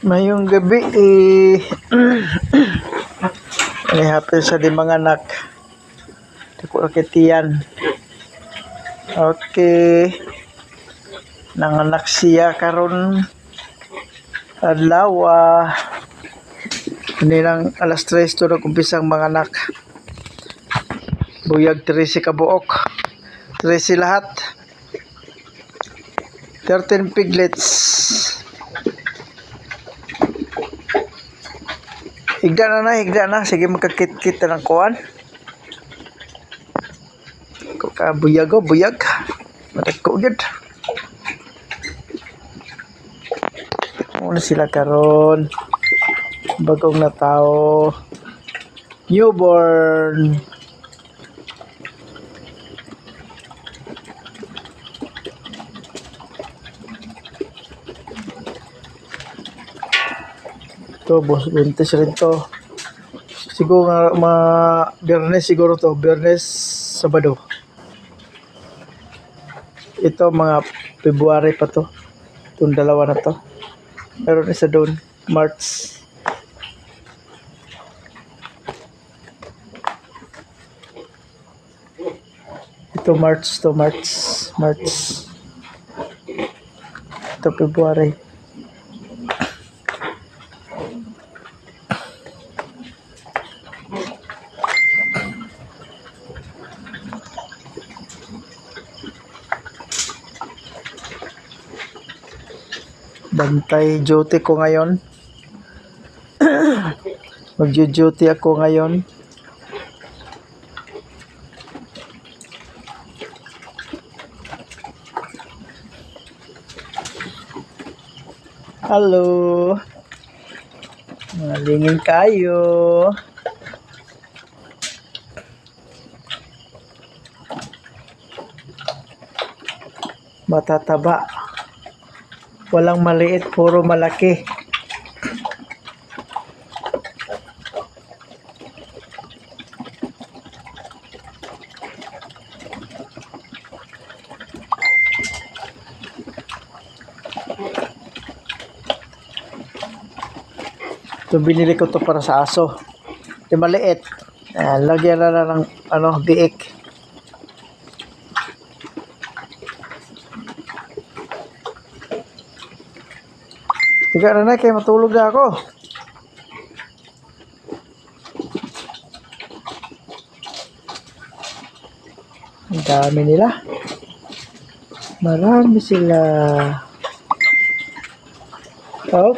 Mayong gabi hapon sa di mga anak. Tako rakitian. Okay. Nanganak siya karon adlaw nilang alas 3 to nagumpisang mga anak. Buyag 13 kabuok. 13 lahat. 13 piglets. Higda na. Sige, magkakit-kit na ng kuwan. Buyag. Matagko yun. Muna sila karon. Bagong na tao. Newborn. Ito, buntis rin to. Siguro nga Biyernes siguro to. Biyernes, Sabado. Ito mga February pa to. Itong dalawa na to. Meron isa doon. March. Ito March to. March. Ito February. Bantay duty ko ngayon. Mag-duty ako ngayon. Hello. Malingin kayo. Matataba. Walang maliit, puro malaki. Ito binili ko to para sa aso. Ito maliit. Lagyan na ng biik. Tiga na kaya matulog na ako. Ang dami nila. Marami sila. Oh.